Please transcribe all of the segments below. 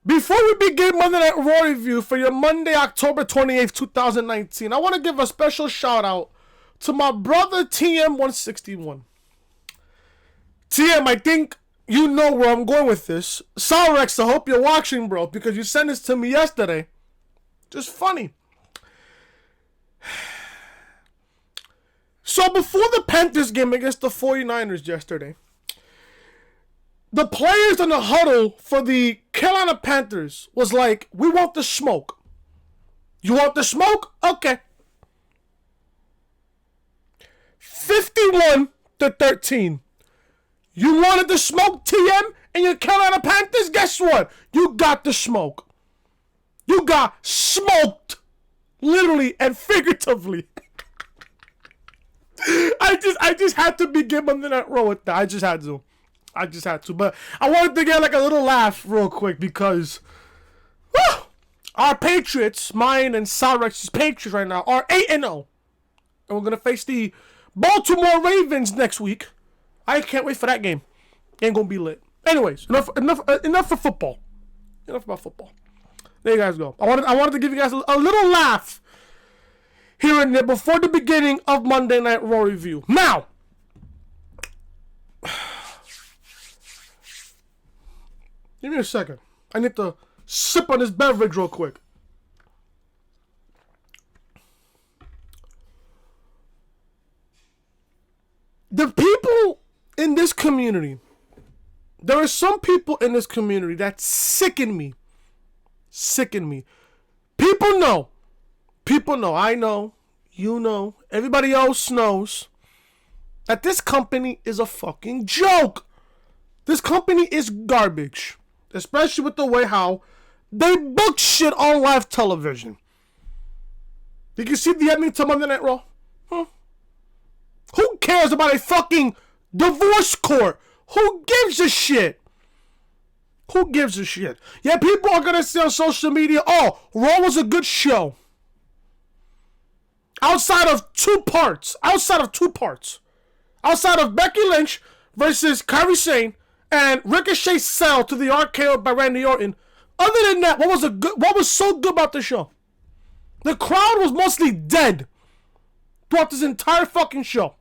Before we begin Monday Night Raw review for your Monday, October 28th, 2019, I want to give a special shout out to my brother TM161. TM, I think you know where I'm going with this. Salrex, I hope you're watching, bro, because you sent this to me yesterday. Just funny. So before the Panthers game against the 49ers yesterday, the players in the huddle for the Carolina Panthers was like, we want the smoke. You want the smoke? Okay. 51-13. You wanted the smoke, TM, and your Carolina Panthers? Guess what? You got the smoke. You got smoked. Literally and figuratively. I just had to begin Monday Night Raw with that. I just had to. But I wanted to get like a little laugh real quick because our Patriots, mine and Salrex's Patriots right now, are 8-0. And we're going to face the Baltimore Ravens next week. I can't wait for that game. Ain't going to be lit. Anyways, enough for football. Enough about football. There you guys go. I wanted to give you guys a little laugh here and there before the beginning of Monday Night Raw review. Now, give me a second. I need to sip on this beverage real quick. The people in this community, there are some people in this community that sicken me. People know. I know. You know. Everybody else knows that this company is a fucking joke. This company is garbage. Especially with the way how they book shit on live television. Did you see the ending to Monday Night Raw? Who cares about a fucking divorce court? Who gives a shit? Yeah, people are going to say on social media, oh, Raw was a good show. Outside of two parts. Outside of Becky Lynch versus Kairi Sane and Ricochet sell to the RKO by Randy Orton. Other than that, what was so good about the show? The crowd was mostly dead throughout this entire fucking show.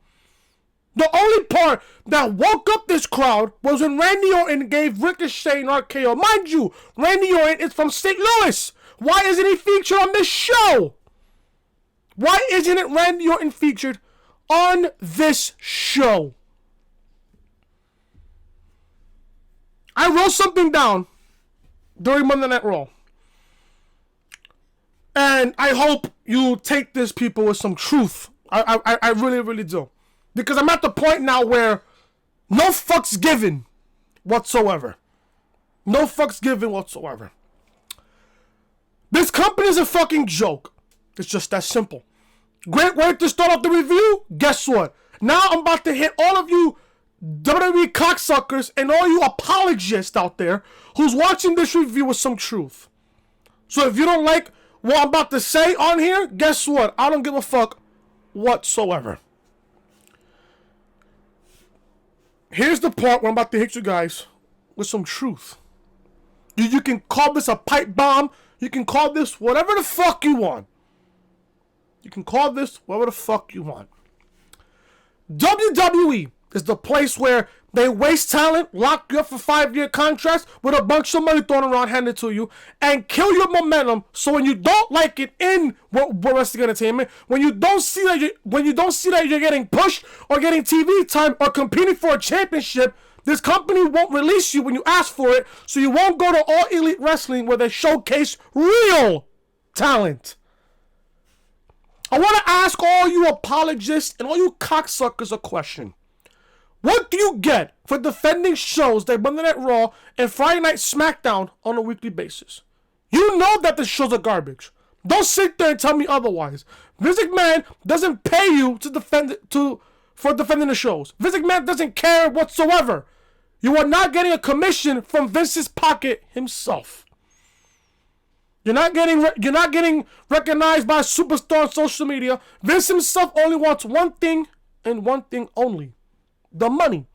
The only part that woke up this crowd was when Randy Orton gave Ricochet an RKO. Mind you, Randy Orton is from St. Louis. Why isn't he featured on this show? Why isn't it Randy Orton featured on this show? I wrote something down during Monday Night Raw. And I hope you take this, people, with some truth. I really, really do. Because I'm at the point now where no fucks given whatsoever. This company is a fucking joke. It's just that simple. Great way to start off the review. Guess what? Now I'm about to hit all of you WWE cocksuckers and all you apologists out there who's watching this review with some truth. So if you don't like what I'm about to say on here, guess what? I don't give a fuck whatsoever. Here's the part where I'm about to hit you guys with some truth. You can call this a pipe bomb. You can call this whatever the fuck you want. WWE is the place where they waste talent, lock you up for 5-year contracts with a bunch of money thrown around, handed to you, and kill your momentum. So when you don't like it in wrestling entertainment, when you don't see that you're getting pushed or getting TV time or competing for a championship, this company won't release you when you ask for it. So you won't go to All Elite Wrestling where they showcase real talent. I want to ask all you apologists and all you cocksuckers a question. What do you get for defending shows like Monday Night Raw and Friday Night SmackDown on a weekly basis? You know that the shows are garbage. Don't sit there and tell me otherwise. Vince McMahon doesn't pay you for defending the shows. Vince McMahon doesn't care whatsoever. You are not getting a commission from Vince's pocket himself. You're not getting recognized by a superstar on social media. Vince himself only wants one thing and one thing only. The money.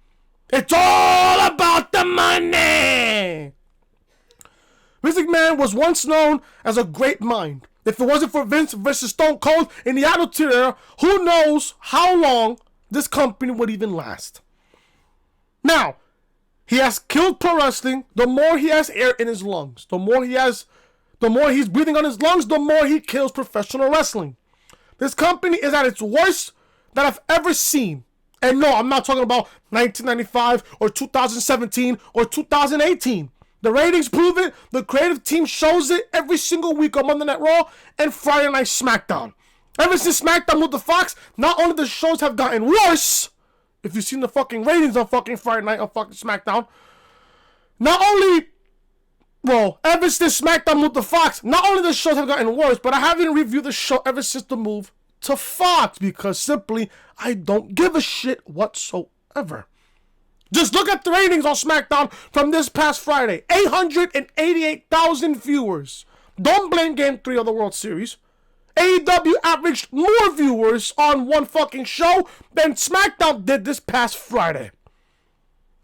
It's all about the money. Vince McMahon was once known as a great mind. If it wasn't for Vince versus Stone Cold in the Attitude Era, who knows how long this company would even last. Now, he has killed pro wrestling. The more he has air in his lungs, the more he's breathing on his lungs, the more he kills professional wrestling. This company is at its worst that I've ever seen. And no, I'm not talking about 1995 or 2017 or 2018. The ratings prove it. The creative team shows it every single week on Monday Night Raw and Friday Night SmackDown. Ever since SmackDown moved to Fox, not only the shows have gotten worse, if you've seen the fucking ratings on fucking Friday Night on fucking SmackDown, ever since SmackDown moved to Fox, not only the shows have gotten worse, but I haven't reviewed the show ever since the move to Fox because simply I don't give a shit whatsoever. Just look at the ratings on SmackDown from this past Friday. 888,000 viewers. Don't blame Game 3 of the World Series. AEW averaged more viewers on one fucking show than SmackDown did this past Friday.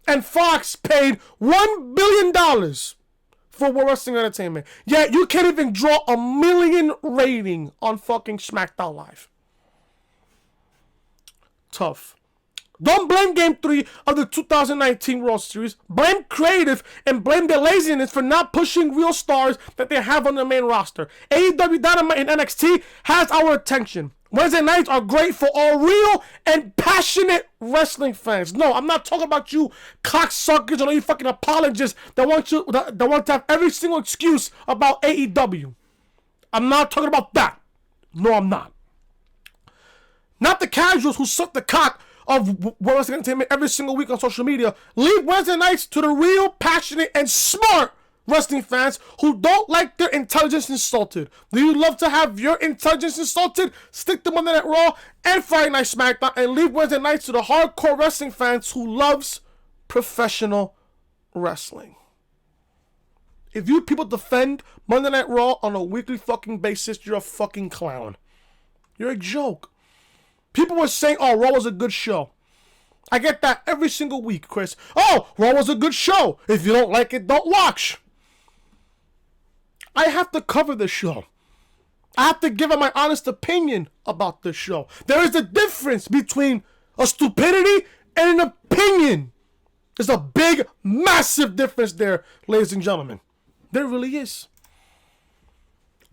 And Fox paid $1 billion for World Wrestling Entertainment. Yet you can't even draw a million rating on fucking SmackDown Live. Tough. Don't blame Game 3 of the 2019 World Series. Blame creative and blame their laziness for not pushing real stars that they have on the main roster. AEW Dynamite and NXT has our attention. Wednesday nights are great for all real and passionate wrestling fans. No, I'm not talking about you cocksuckers or you fucking apologists that want to have every single excuse about AEW. I'm not talking about that. No, I'm not. Not the casuals who suck the cock of World Wrestling Entertainment every single week on social media. Leave Wednesday nights to the real, passionate, and smart wrestling fans who don't like their intelligence insulted. Do you love to have your intelligence insulted? Stick to Monday Night Raw and Friday Night SmackDown and leave Wednesday nights to the hardcore wrestling fans who loves professional wrestling. If you people defend Monday Night Raw on a weekly fucking basis, you're a fucking clown. You're a joke. People were saying, oh, Raw was a good show. I get that every single week, Chris. Oh, Raw was a good show. If you don't like it, don't watch. I have to cover the show. I have to give my honest opinion about the show. There is a difference between a stupidity and an opinion. There's a big, massive difference there, ladies and gentlemen. There really is.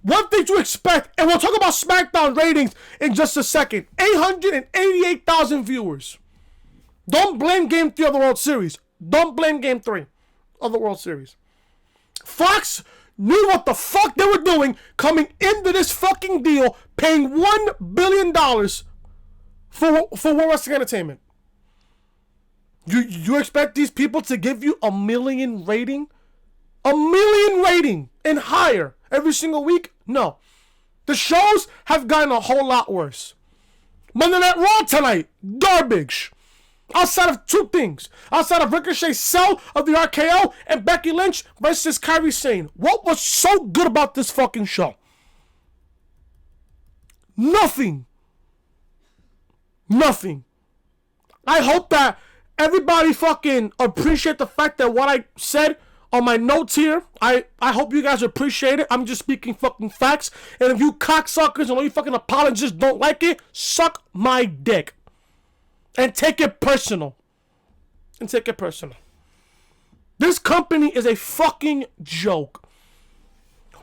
One thing to expect, and we'll talk about SmackDown ratings in just a second. 888,000 viewers. Don't blame Game 3 of the World Series. Don't blame Game 3 of the World Series. Fox knew what the fuck they were doing coming into this fucking deal, paying $1 billion for World Wrestling Entertainment. You expect these people to give you a million rating? A million rating and higher every single week? No. The shows have gotten a whole lot worse. Monday Night Raw tonight, garbage. Outside of two things. Outside of Ricochet's sell of the RKO and Becky Lynch versus Kairi Sane. What was so good about this fucking show? Nothing. Nothing. I hope that everybody fucking appreciate the fact that what I said on my notes here, I hope you guys appreciate it. I'm just speaking fucking facts. And if you cocksuckers and all you fucking apologists don't like it, suck my dick. And take it personal. This company is a fucking joke.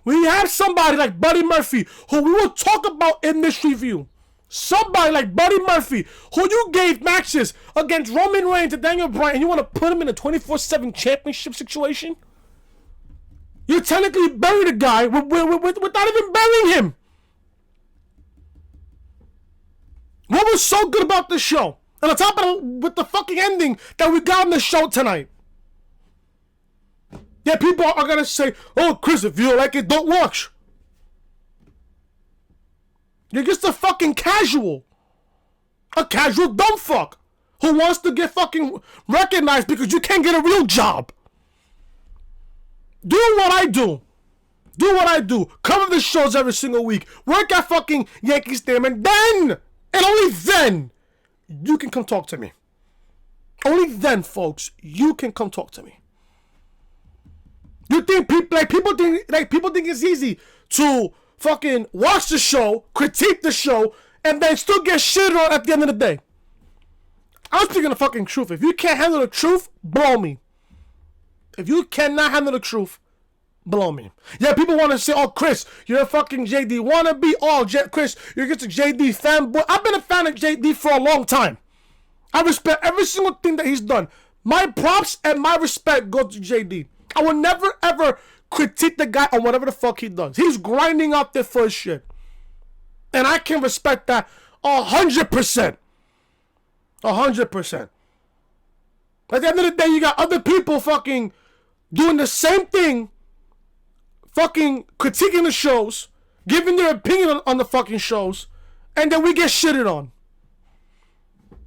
We have somebody like Buddy Murphy, who we will talk about in this review. Somebody like Buddy Murphy, who you gave matches against Roman Reigns and Daniel Bryan, and you want to put him in a 24/7 championship situation? You technically buried a guy without even burying him. What was so good about this show? And on top of it, with the fucking ending that we got on the show tonight. Yeah, people are going to say, oh, Chris, if you don't like it, don't watch. You're just a fucking casual. A casual dumb fuck who wants to get fucking recognized because you can't get a real job. Do what I do. Do what I do. Cover the shows every single week. Work at fucking Yankee Stadium. And then, and only then, you can come talk to me. Only then, folks, you can come talk to me. You think people think it's easy to fucking watch the show, critique the show, and then still get shit on at the end of the day? I'm speaking the fucking truth. If you can't handle the truth, blow me. If you cannot handle the truth, blow me. Yeah, people want to say, oh, Chris, you're a fucking JD wannabe. Oh, Chris, you're just a JD fanboy. I've been a fan of JD for a long time. I respect every single thing that he's done. My props and my respect go to JD. I will never, ever critique the guy on whatever the fuck he does. He's grinding out there for his shit. And I can respect that 100%. 100%. At the end of the day, you got other people fucking doing the same thing, fucking critiquing the shows, giving their opinion on the fucking shows, and then we get shitted on.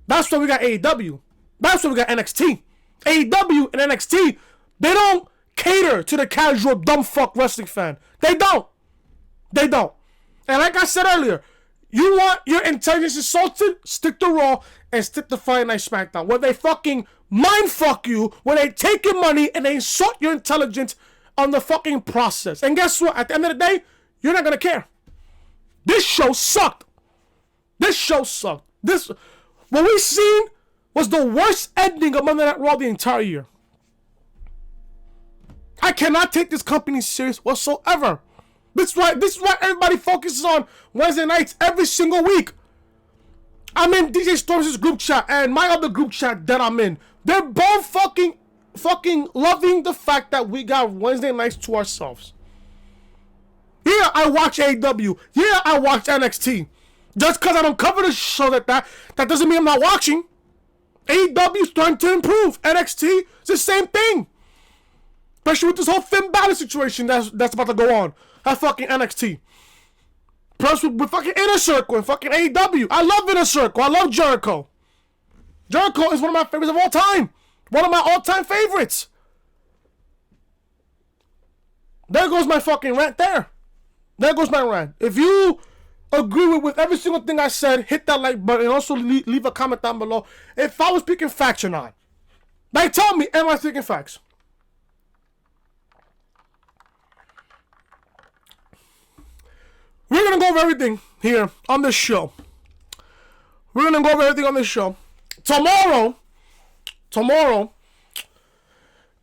That's why we got AEW. That's why we got NXT. AEW and NXT, they don't cater to the casual dumb fuck wrestling fan. They don't. They don't. And like I said earlier, you want your intelligence insulted? Stick to Raw and stick to Friday Night SmackDown, where they fucking mind fuck you, where they take your money and they insult your intelligence on the fucking process. And guess what? At the end of the day, you're not gonna care. This show sucked. This show sucked. What we seen was the worst ending of Monday Night Raw the entire year. I cannot take this company serious whatsoever. This is why everybody focuses on Wednesday nights every single week. I'm in DJ Storm's group chat and my other group chat that I'm in. They're both fucking loving the fact that we got Wednesday nights to ourselves. Yeah, I watch AEW. Yeah, I watch NXT. Just because I don't cover the show that doesn't mean I'm not watching. AEW is starting to improve. NXT, it's the same thing. Especially with this whole Finn Balor situation that's about to go on. That fucking NXT. Plus with fucking Inner Circle and fucking AEW. I love Inner Circle. I love Jericho. Jericho is one of my favorites of all time. One of my all-time favorites. There goes my fucking rant there. There goes my rant. If you agree with every single thing I said, hit that like button and also leave a comment down below if I was speaking facts or not. Like, tell me, am I speaking facts? We're going to go over everything here on this show. We're going to go over everything on this show. Tomorrow,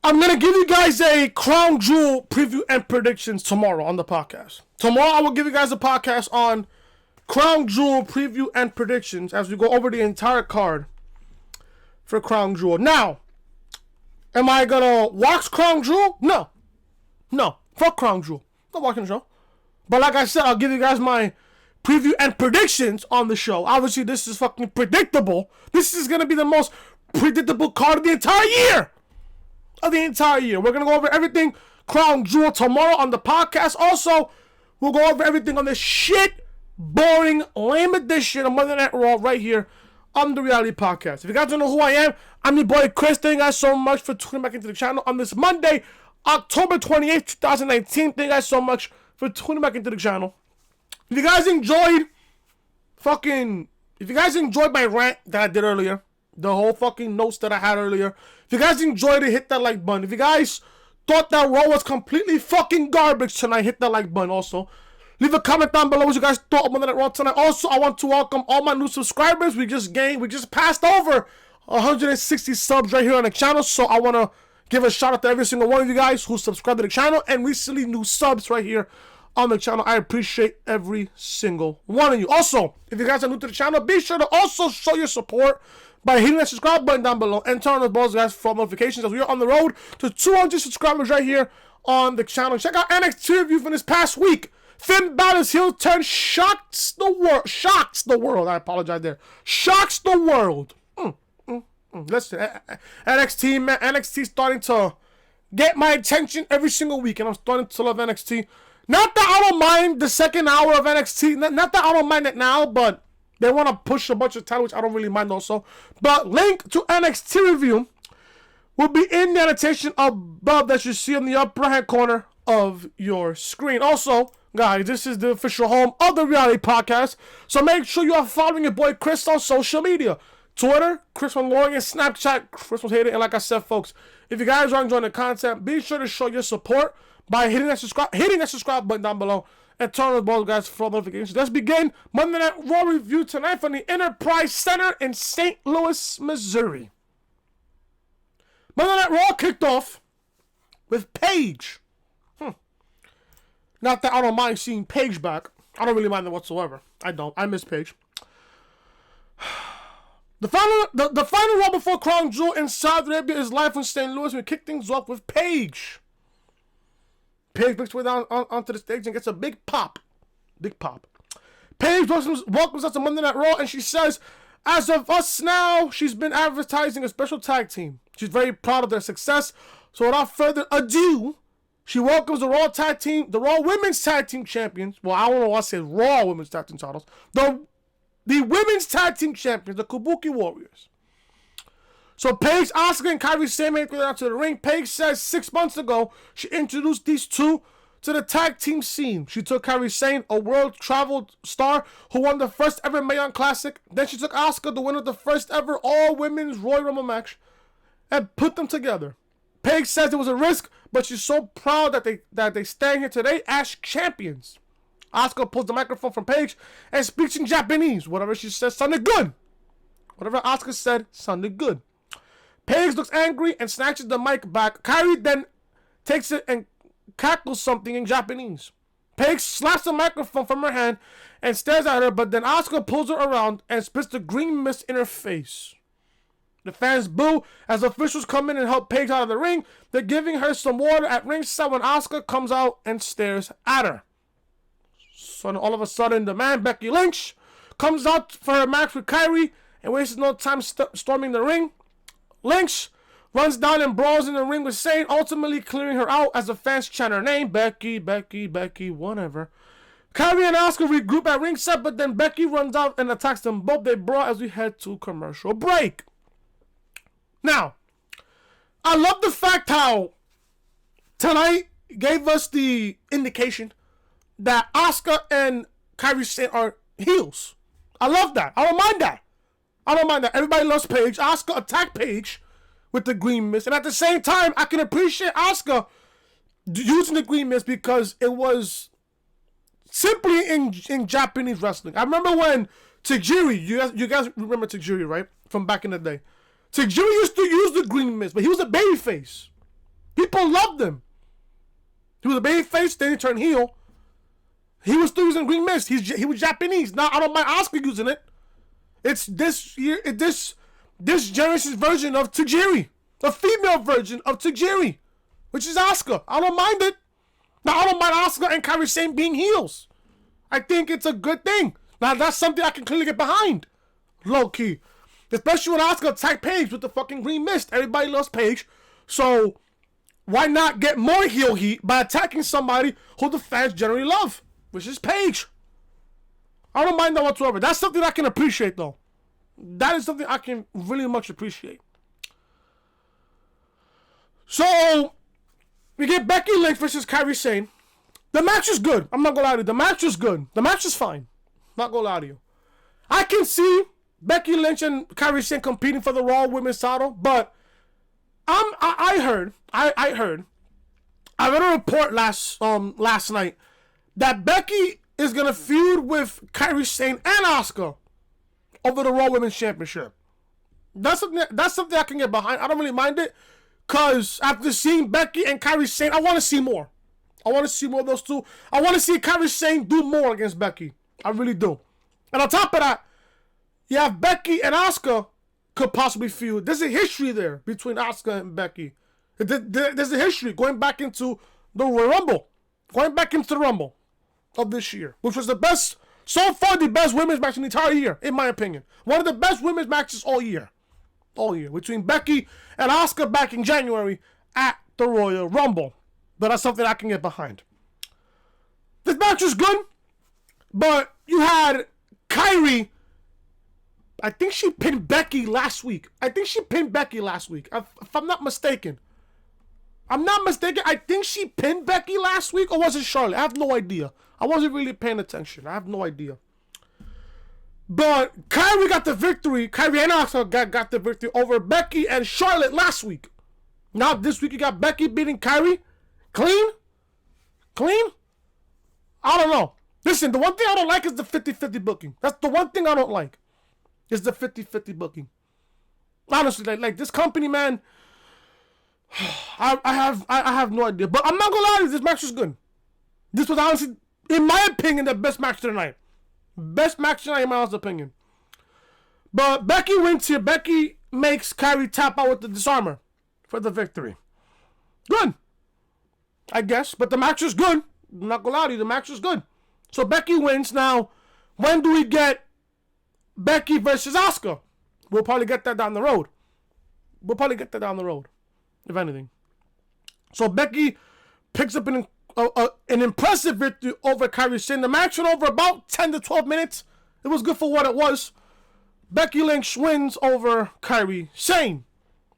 I'm going to give you guys a Crown Jewel preview and predictions tomorrow on the podcast. Tomorrow, I will give you guys a podcast on Crown Jewel preview and predictions as we go over the entire card for Crown Jewel. Now, am I going to watch Crown Jewel? No. Fuck Crown Jewel. I'm not watching the show. But like I said, I'll give you guys my preview and predictions on the show. Obviously, this is fucking predictable. This is going to be the most predictable card of the entire year. We're going to go over everything Crown Jewel tomorrow on the podcast. Also, we'll go over everything on this shit, boring, lame edition of Monday Night Raw right here on the Reality Podcast. If you guys don't know who I am, I'm your boy Chris. Thank you guys so much for tuning back into the channel on this Monday, October 28th, 2019. Thank you guys so much for tuning back into the channel. If you guys enjoyed my rant that I did earlier, the whole fucking notes that I had earlier, if you guys enjoyed it, hit that like button. If you guys thought that Raw was completely fucking garbage tonight, hit that like button also. Leave a comment down below what you guys thought about that Raw tonight. Also, I want to welcome all my new subscribers. We just passed over 160 subs right here on the channel, so I want to give a shout out to every single one of you guys who subscribed to the channel and recently new subs right here on the channel. I appreciate every single one of you. Also, if you guys are new to the channel, be sure to also show your support by hitting that subscribe button down below and turn on those bells, guys, for notifications as we are on the road to 200 subscribers right here on the channel. Check out NXT review from this past week. Finn Balor's heel turn shocks the world. I apologize there. Shocks the world. Listen, NXT, man, NXT starting to get my attention every single week, and I'm starting to love NXT. Not that I don't mind the second hour of NXT. Not that I don't mind it now, but they want to push a bunch of talent, which I don't really mind also. But link to NXT review will be in the annotation above that you see in the upper right-hand corner of your screen. Also, guys, this is the official home of the Reality Podcast, so make sure you are following your boy Chris on social media. Twitter, Chris from Loring, and Snapchat, Chris was hating. And like I said, folks, if you guys are enjoying the content, be sure to show your support by hitting that subscribe button down below and turn on the bell, guys, for notifications. Let's begin Monday Night Raw review tonight from the Enterprise Center in St. Louis, Missouri. Monday Night Raw kicked off with Paige. Not that I don't mind seeing Paige back. I don't really mind that whatsoever. I don't. I miss Paige. The final Raw before Crown Jewel in Saudi Arabia is live from St. Louis. We kick things off with Paige. Paige makes her way down onto the stage and gets a big pop. Big pop. Paige welcomes us to Monday Night Raw, and she says, as of us now, she's been advertising a special tag team. She's very proud of their success. So without further ado, she welcomes the Raw Tag Team, the Raw Women's Tag Team Champions. Well, I don't know why I said Raw Women's Tag Team titles. The Women's Tag Team Champions, the Kabuki Warriors. So Paige, Asuka, and Kairi Sane make it out to the ring. Paige says 6 months ago, she introduced these two to the tag team scene. She took Kairi Sane, a world-traveled star who won the first ever Mae Young Classic. Then she took Asuka, the winner of the first ever all-women's Royal Rumble match, and put them together. Paige says it was a risk, but she's so proud that they stand here today as champions. Asuka pulls the microphone from Paige and speaks in Japanese. Whatever she says sounded good. Whatever Asuka said sounded good. Paige looks angry and snatches the mic back. Kairi then takes it and cackles something in Japanese. Paige slaps the microphone from her hand and stares at her, but then Asuka pulls her around and spits the green mist in her face. The fans boo as officials come in and help Paige out of the ring. They're giving her some water at ringside when Asuka comes out and stares at her. So all of a sudden, the man, Becky Lynch, comes out for her match with Kairi and wastes no time storming the ring. Lynch runs down and brawls in the ring with Sane, ultimately clearing her out as the fans chant her name. Becky, Becky, Becky, whatever. Kairi and Asuka regroup at ringside, but then Becky runs out and attacks them both. They brawl as we head to commercial break. Now, I love the fact how tonight gave us the indication that Asuka and Kairi Sane are heels. I love that. I don't mind that. Everybody loves Paige. Asuka attacked Paige with the green mist. And at the same time, I can appreciate Asuka using the green mist because it was simply in Japanese wrestling. I remember when Tajiri, you guys remember Tajiri, right? From back in the day. Tajiri used to use the green mist, but he was a babyface. People loved him. He was a babyface, then he turned heel. He was still using green mist. He was Japanese. Now I don't mind Asuka using it. It's this generation's version of Tajiri, a female version of Tajiri, which is Asuka. I don't mind it. Now I don't mind Asuka and Kairi Sane being heels. I think it's a good thing. Now that's something I can clearly get behind, low key. Especially when Asuka attacked Paige with the fucking green mist. Everybody loves Paige. So, why not get more heel heat by attacking somebody who the fans generally love? Which is Paige. I don't mind that whatsoever. That's something I can appreciate, though. That is something I can really much appreciate. So, we get Becky Lynch versus Kairi Sane. The match is good. I'm not gonna lie to you. The match is good. The match is fine. Not gonna lie to you. I can see Becky Lynch and Kairi Sane competing for the Raw Women's title, but I heard I read a report last night that Becky is gonna feud with Kairi Sane and Asuka over the Raw Women's Championship. That's something I can get behind. I don't really mind it, cause after seeing Becky and Kairi Sane, I want to see more. I want to see more of those two. I want to see Kairi Sane do more against Becky. I really do. And on top of that, you have Becky and Asuka could possibly feud. There's a history there between Asuka and Becky. There's a history going back into the Royal Rumble. Going back into the Rumble of this year. Which was the best, so far the best women's match in the entire year, in my opinion. One of the best women's matches all year. All year. Between Becky and Asuka back in January at the Royal Rumble. But that's something I can get behind. This match was good. But you had Kairi. I think she pinned Becky last week. If I'm not mistaken. I think she pinned Becky last week, or was it Charlotte? I have no idea. I wasn't really paying attention. I have no idea. But Kyrie got the victory. Kyrie and Asuka got the victory over Becky and Charlotte last week. Now this week you got Becky beating Kyrie. Clean? Clean? I don't know. Listen, the one thing I don't like is the 50-50 booking. That's the one thing I don't like. Is the 50-50 booking. Honestly, like this company, man, I have no idea. But I'm not gonna lie to you, this match was good. This was honestly, in my opinion, the best match tonight. Best match tonight, in my honest opinion. But Becky wins here. Becky makes Kyrie tap out with the disarmer for the victory. Good, I guess. But the match is good. I'm not gonna lie to you, the match is good. So Becky wins. Now, when do we get Becky versus Asuka? We'll probably get that down the road. If anything. So Becky picks up an impressive victory over Kyrie Sane. The match went over about 10 to 12 minutes. It was good for what it was. Becky Lynch wins over Kyrie Sane.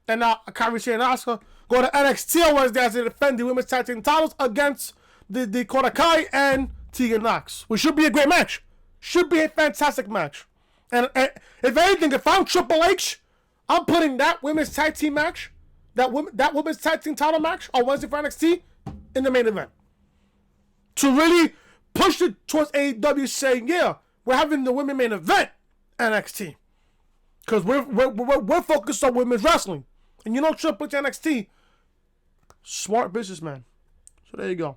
And now Kyrie Sane and Asuka go to NXT on Wednesday as they defend the women's tag team titles against the Dakota Kai and Tegan Knox. Which should be a great match. Should be a fantastic match. And if anything, if I'm Triple H, I'm putting that women's tag team match, that women's tag team title match on Wednesday for NXT in the main event. To really push it towards AEW saying, yeah, we're having the women main event NXT. Because we're focused on women's wrestling. And you know Triple H NXT, smart businessman. So there you go.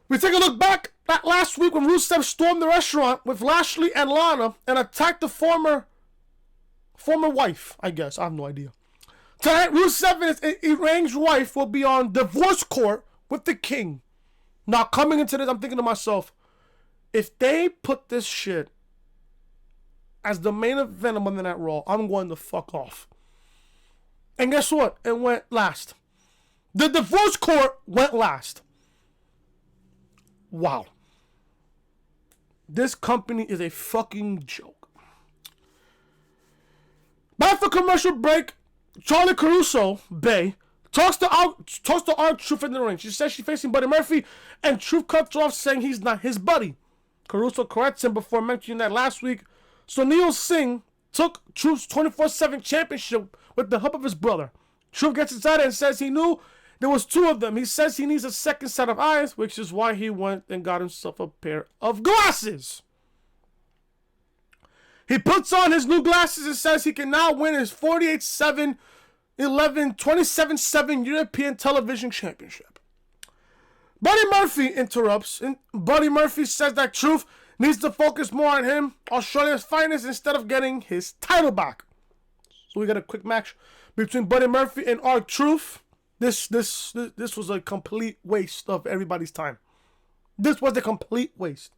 We take a look back at last week when Rusev stormed the restaurant with Lashley and Lana and attacked the former wife, I guess. I have no idea. Tonight, Rusev and his estranged wife will be on divorce court with the king. Now, coming into this, I'm thinking to myself, if they put this shit as the main event of Monday Night Raw, I'm going to fuck off. And guess what? It went last. The divorce court went last. Wow. This company is a fucking joke. Back for commercial break, Charlie Caruso, Bay, talks to R-Truth in the ring. She says she's facing Buddy Murphy, and Truth cuts her off saying he's not his buddy. Caruso corrects him before mentioning that last week Sunil Singh took Truth's 24/7 championship with the help of his brother. Truth gets excited and says he knew there was two of them. He says he needs a second set of eyes, which is why he went and got himself a pair of glasses. He puts on his new glasses and says he can now win his 48-7, 11, 27-7 European Television Championship. Buddy Murphy interrupts, and Buddy Murphy says that Truth needs to focus more on him, Australia's finest, instead of getting his title back. So we got a quick match between Buddy Murphy and R-Truth. This was a complete waste of everybody's time. This was a complete waste.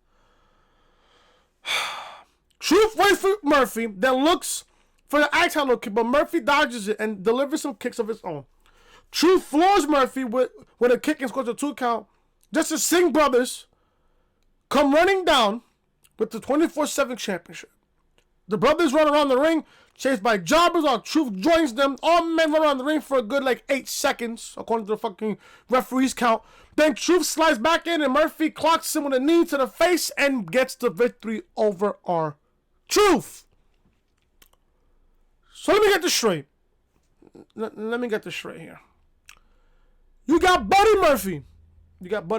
Truth waits for Murphy, then looks for the eye title kick, but Murphy dodges it and delivers some kicks of his own. Truth floors Murphy with a kick and scores a 2 count. Just as Singh brothers come running down with the 24/7 championship. The brothers run around the ring, chased by jobbers. Our Truth joins them. All men run around the ring for a good 8 seconds, according to the fucking referee's count. Then Truth slides back in and Murphy clocks him with a knee to the face and gets the victory over our Truth. So let me get this straight. Let me get this straight here. You got Buddy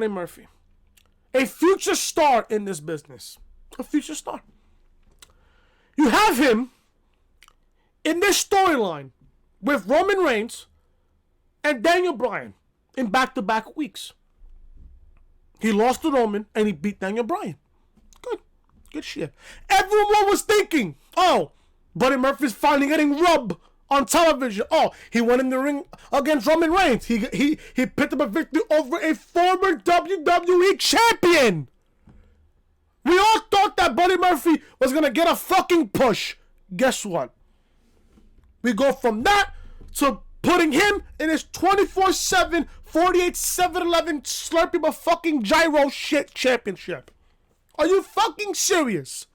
Murphy. A future star in this business. A future star. You have him in this storyline with Roman Reigns and Daniel Bryan in back-to-back weeks. He lost to Roman and he beat Daniel Bryan. Good shit. Everyone was thinking, oh, Buddy Murphy's finally getting rubbed on television. Oh, he went in the ring against Roman Reigns. He picked up a victory over a former WWE champion. We all thought that Buddy Murphy was going to get a fucking push. Guess what? We go from that to putting him in his 24/7, 48/7, 11 Slurpee but fucking gyro shit championship. Are you fucking serious?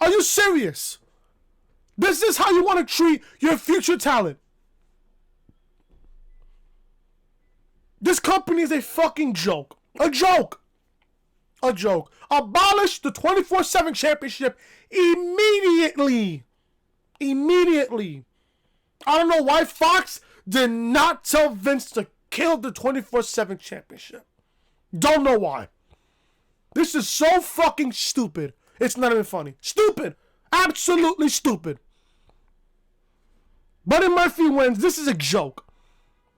Are you serious? This is how you want to treat your future talent. This company is a fucking joke. A joke. A joke. Abolish the 24/7 championship immediately. Immediately. I don't know why Fox did not tell Vince to kill the 24/7 championship. Don't know why. This is so fucking stupid. It's not even funny. Stupid. Absolutely stupid. Buddy Murphy wins. This is a joke.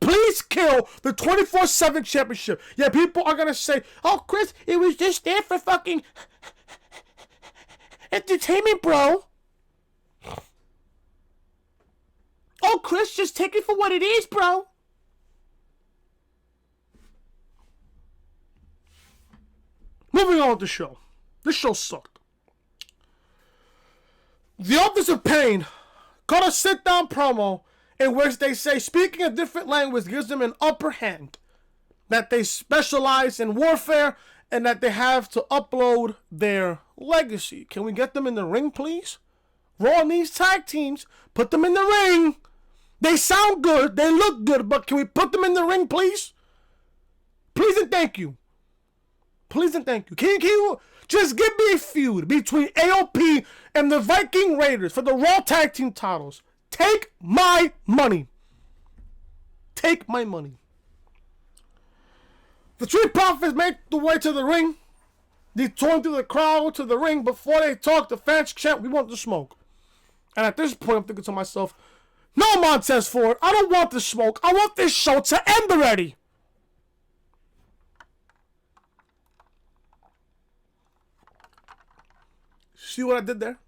Please kill the 24/7 championship. Yeah, people are going to say, oh, Chris, it was just there for fucking entertainment, bro. Oh, Chris, just take it for what it is, bro. Moving on with the show. This show sucked. The Office of Pain got a sit-down promo in which they say speaking a different language gives them an upper hand. That they specialize in warfare and that they have to upload their legacy. Can we get them in the ring, please? Raw needs tag teams. Put them in the ring. They sound good. They look good. But can we put them in the ring, please? Please and thank you. Please and thank you. Can you just give me a feud between AOP and the Viking Raiders for the Raw Tag Team titles? Take my money. Take my money. The Street Profits make the way to the ring. They torn through the crowd to the ring. Before they talk, the fans chant, we want the smoke. And at this point, I'm thinking to myself, no, Montez Ford, I don't want the smoke. I want this show to end already. See what I did there?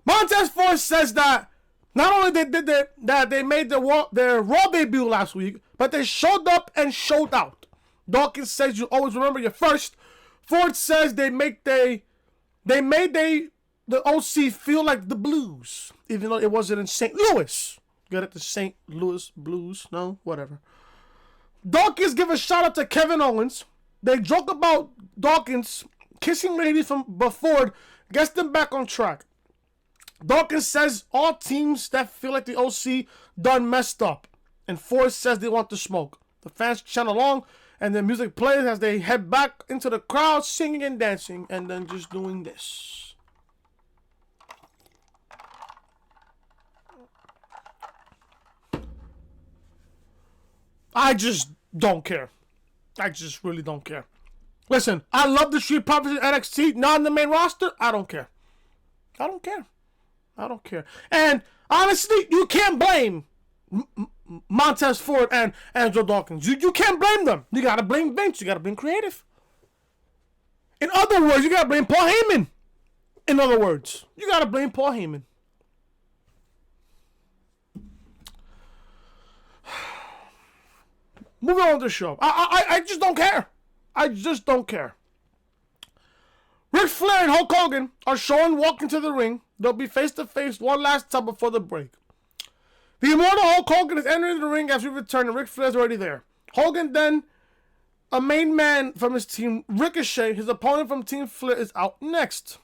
Montez Ford says that not only they did that they made their Raw debut last week, but they showed up and showed out. Dawkins says you always remember your first. Ford says they made the OC feel like the Blues, even though it wasn't in St. Louis. Get it? The St. Louis Blues? No, whatever. Dawkins give a shout out to Kevin Owens. They joke about Dawkins kissing ladies from before, gets them back on track. Dawkins says all teams that feel like the OC done messed up. And Ford says they want the smoke. The fans chant along and the music plays as they head back into the crowd singing and dancing and then just doing this. I just don't care. I just really don't care. Listen, I love the Street Profits in NXT, not in the main roster. I don't care. I don't care. I don't care. And honestly, you can't blame Montez Ford and Joe Dawkins. You can't blame them. You gotta blame Vince. You gotta blame creative. In other words, you gotta blame Paul Heyman. In other words, you gotta blame Paul Heyman. Moving on to the show. I just don't care. I just don't care. Ric Flair and Hulk Hogan are shown walking to the ring. They'll be face-to-face one last time before the break. The immortal Hulk Hogan is entering the ring as we return, and Ric Flair's already there. Hogan then, a main man from his team, Ricochet, his opponent from Team Flair, is out next.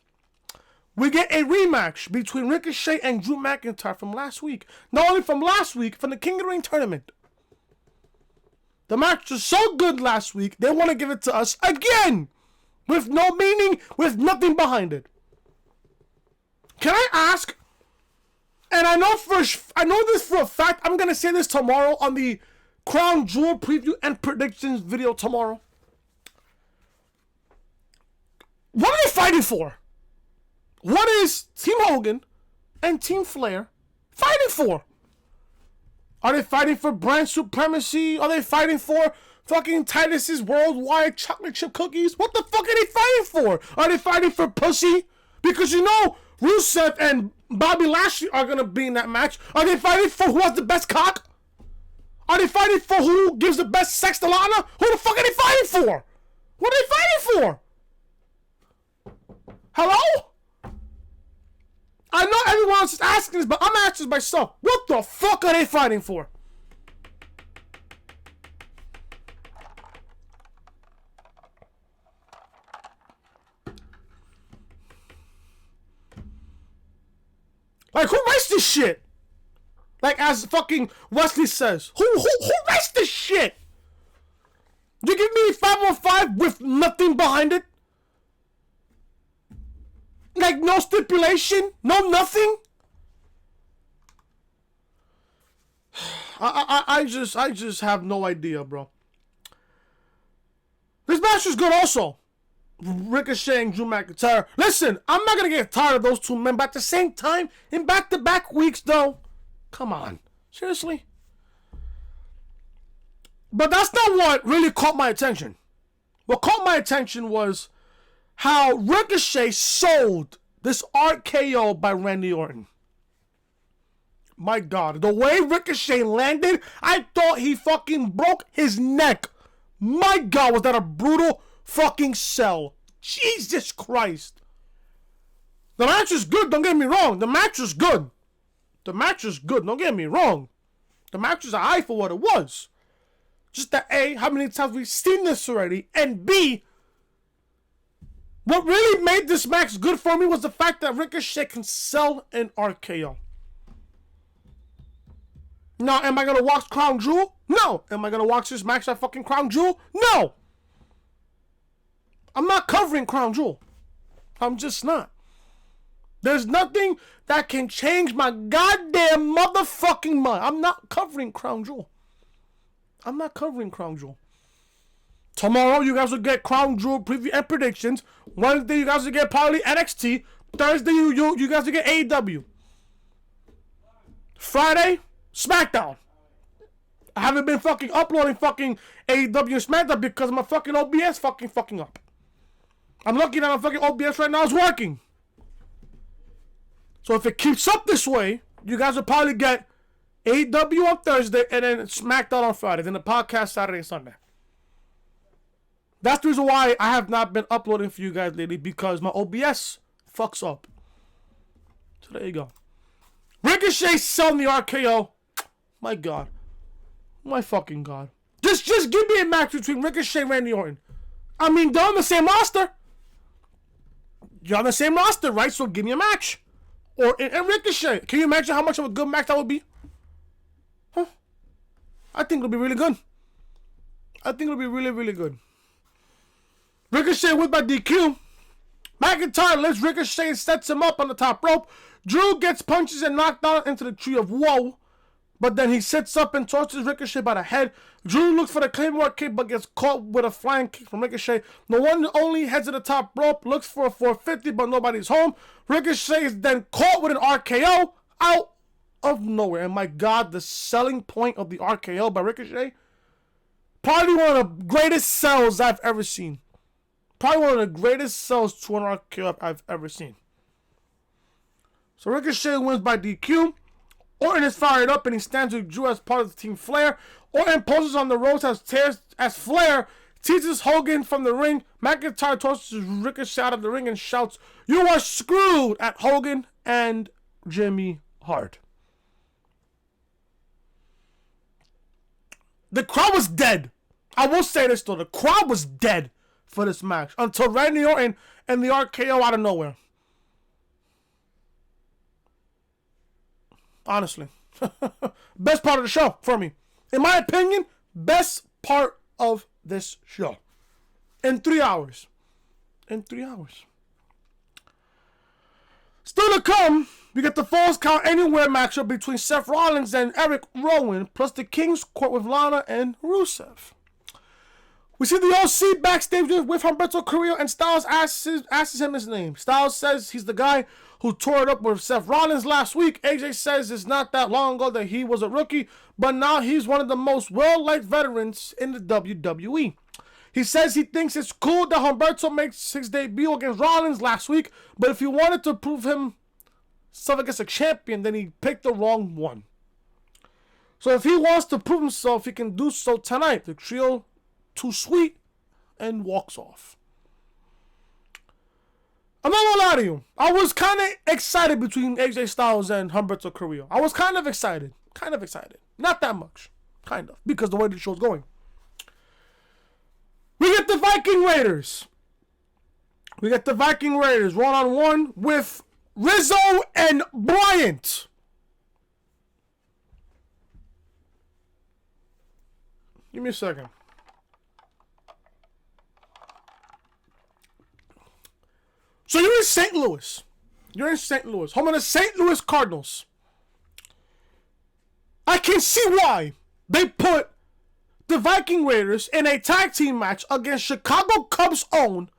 We get a rematch between Ricochet and Drew McIntyre from last week. Not only from last week, from the King of the Ring tournament. The match was so good last week, they want to give it to us again. With no meaning, with nothing behind it. Can I ask, and I know this for a fact, I'm going to say this tomorrow on the Crown Jewel preview and predictions video tomorrow. What are they fighting for? What is Team Hogan and Team Flair fighting for? Are they fighting for brand supremacy? Are they fighting for fucking Titus's worldwide chocolate chip cookies? What the fuck are they fighting for? Are they fighting for pussy? Because you know Rusev and Bobby Lashley are going to be in that match. Are they fighting for who has the best cock? Are they fighting for who gives the best sex to Lana? Who the fuck are they fighting for? What are they fighting for? Hello? I know everyone else is asking this, but I'm asking myself, what the fuck are they fighting for? Like, who writes this shit? Like, as fucking Wesley says, who writes this shit? You give me Literally 5-on-5 with nothing behind it. Like no stipulation, no nothing. I just have no idea, bro. This match was good also. Ricochet and Drew McIntyre. Listen, I'm not gonna get tired of those two men, but at the same time, in back-to-back weeks, though, come on, seriously. But that's not what really caught my attention. What caught my attention was how Ricochet sold this RKO by Randy Orton. My God, the way Ricochet landed, I thought he fucking broke his neck. My God, was that a brutal fucking sell. Jesus Christ. The match is good, don't get me wrong. The match is good. The match is good, don't get me wrong. The match is high for what it was. Just that A, how many times we've seen this already, and B, what really made this match good for me was the fact that Ricochet can sell an RKO. Now, am I going to watch Crown Jewel? No. Am I going to watch this match at fucking Crown Jewel? No. I'm not covering Crown Jewel. I'm just not. There's nothing that can change my goddamn motherfucking mind. I'm not covering Crown Jewel. I'm not covering Crown Jewel. Tomorrow, you guys will get Crown Jewel preview and predictions. Wednesday, you guys will get probably NXT. Thursday, you guys will get AEW. Friday, SmackDown. I haven't been fucking uploading fucking AEW and SmackDown because my fucking OBS fucking up. I'm lucky that my fucking OBS right now is working. So if it keeps up this way, you guys will probably get AEW on Thursday and then SmackDown on Friday. Then the podcast Saturday and Sunday. That's the reason why I have not been uploading for you guys lately, because my OBS fucks up. So there you go. Ricochet selling the RKO. My God. My fucking God. Just give me a match between Ricochet and Randy Orton. I mean, they're on the same roster. You're on the same roster, right? So give me a match. Or and Ricochet. Can you imagine how much of a good match that would be? Huh? I think it'll be really good. I think it'll be really, really good. Ricochet wins by DQ. McIntyre lifts Ricochet and sets him up on the top rope. Drew gets punches and knocked down into the tree of woe. But then he sits up and tosses Ricochet by the head. Drew looks for the Claymore kick but gets caught with a flying kick from Ricochet. The one and only heads to the top rope, looks for a 450 but nobody's home. Ricochet is then caught with an RKO out of nowhere. And my God, the selling point of the RKO by Ricochet, probably one of the greatest sells I've ever seen. Probably one of the greatest sells to an RKO I've ever seen. So Ricochet wins by DQ. Orton is fired up and he stands with Drew as part of the Team Flair. Orton poses on the ropes as Flair teases Hogan from the ring. McIntyre tosses Ricochet out of the ring and shouts, "You are screwed," at Hogan and Jimmy Hart. The crowd was dead. I will say this though, the crowd was dead for this match until Randy Orton and the RKO out of nowhere. Honestly. Best part of the show for me. In my opinion, best part of this show. In 3 hours. In 3 hours. Still to come, we get the Falls Count Anywhere matchup between Seth Rollins and Eric Rowan, plus the King's Court with Lana and Rusev. We see the OC backstage with Humberto Carrillo, and Styles asks him his name. Styles says he's the guy who tore it up with Seth Rollins last week. AJ says it's not that long ago that he was a rookie, but now he's one of the most well-liked veterans in the WWE. He says he thinks it's cool that Humberto makes his debut against Rollins last week, but if he wanted to prove himself against a champion, then he picked the wrong one. So if he wants to prove himself, he can do so tonight. The trio too sweet and walks off. I'm not gonna lie to you. I was kind of excited between AJ Styles and Humberto Carrillo. I was kind of excited. Not that much. Kind of. Because the way the show's going. We get the Viking Raiders. One-on-one with Rizzo and Bryant. Give me a second. So you're in St. Louis. You're in St. Louis, home of the St. Louis Cardinals. I can see why they put the Viking Raiders in a tag team match against Chicago Cubs' own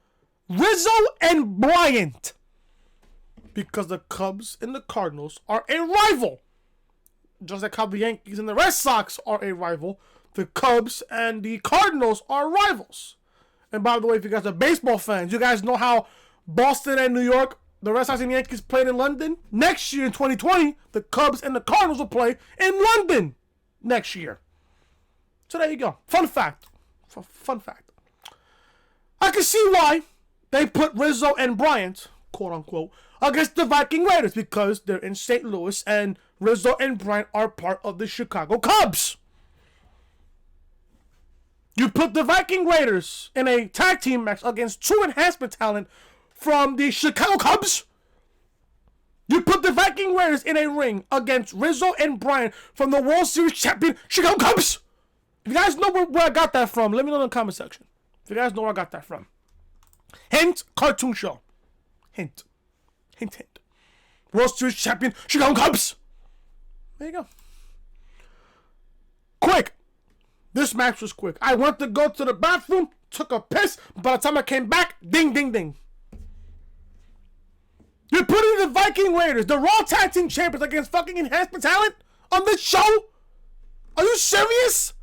Rizzo and Bryant. Because the Cubs and the Cardinals are a rival. Just like how the Yankees and the Red Sox are a rival, the Cubs and the Cardinals are rivals. And by the way, if you guys are baseball fans, you guys know how Boston and New York, the Red Sox and Yankees played in London. Next year in 2020, the Cubs and the Cardinals will play in London next year. So there you go. Fun fact. Fun fact. I can see why they put Rizzo and Bryant, quote unquote, against the Viking Raiders, because they're in St. Louis and Rizzo and Bryant are part of the Chicago Cubs. You put the Viking Raiders in a tag team match against two enhancement talent from the Chicago Cubs. You put the Viking Raiders in a ring against Rizzo and Bryant from the World Series champion Chicago Cubs. If you guys know where I got that from, let me know in the comment section. If you guys know where I got that from. Hint, cartoon show. Hint. Hint, hint. World Series champion Chicago Cubs. There you go. Quick. This match was quick. I went to go to the bathroom, took a piss. By the time I came back, ding, ding, ding. You're putting the Viking Raiders, the Raw Tag Team Champions, against fucking enhancement talent on this show? Are you serious?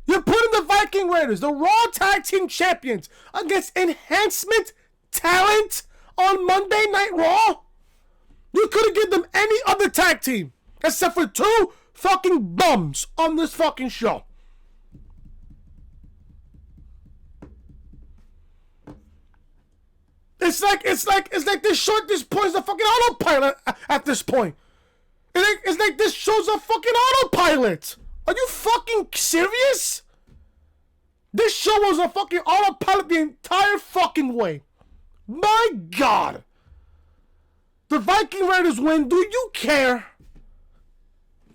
You're putting the Viking Raiders, the Raw Tag Team Champions, against enhancement talent on Monday Night Raw? You could have given them any other tag team except for two fucking bums on this fucking show. It's like this show at this point is a fucking autopilot at this point. It's like this show's a fucking autopilot. Are you fucking serious? This show was a fucking autopilot the entire fucking way. My God. The Viking Raiders win. Do you care?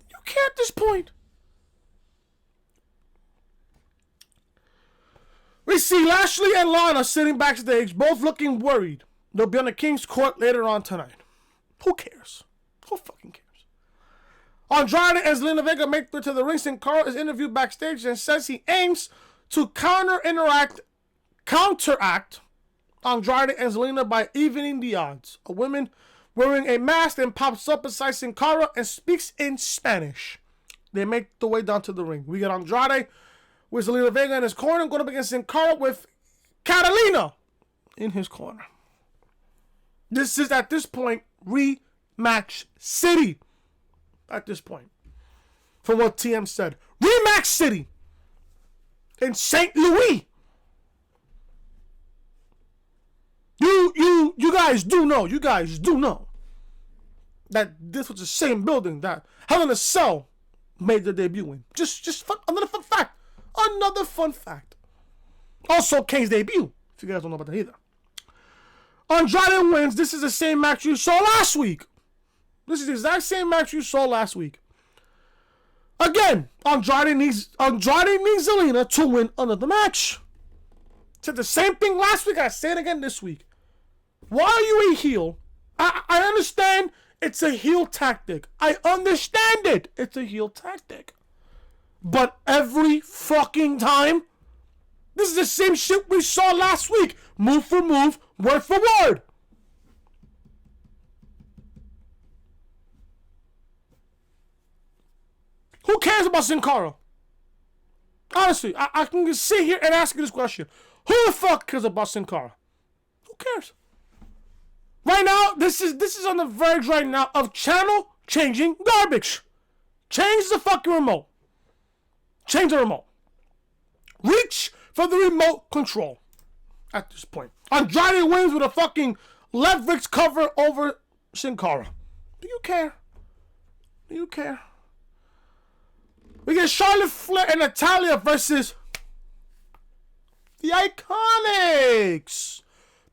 You care at this point? We see Lashley and Lana sitting backstage, both looking worried. They'll be on the King's Court later on tonight. Who cares? Who fucking cares? Andrade and Zelina Vega make it to the ring. Sin Cara is interviewed backstage and says he aims to counteract Andrade and Zelina by evening the odds. A woman wearing a mask then pops up beside Sin Cara and speaks in Spanish. They make the way down to the ring. We get Andrade with Zelina Vega in his corner, going up against Sin Cara with Catalina in his corner. This is, at this point, rematch city. At this point, from what TM said, rematch city in St. Louis. You guys do know that this was the same building that Hell in a Cell made their debut in. Just another fun fact. Another fun fact. Also, Kane's debut, if you guys don't know about that either. Andrade wins. This is the same match you saw last week. This is the exact same match you saw last week. Again, Andrade needs Zelina to win another match. Said the same thing last week. I say it again this week. Why are you a heel? I understand it's a heel tactic. I understand it. It's a heel tactic. But every fucking time, this is the same shit we saw last week. Move for move, word for word. Who cares about Sin Cara? Honestly, I can just sit here and ask you this question. Who the fuck cares about Sin Cara? Who cares? Right now, this is on the verge right now of channel changing garbage. Change the fucking remote. Change the remote. Reach for the remote control at this point. Andrade wins with a fucking leverage cover over Sin Cara. Do you care? Do you care? We get Charlotte Flair and Natalya versus the Iconics.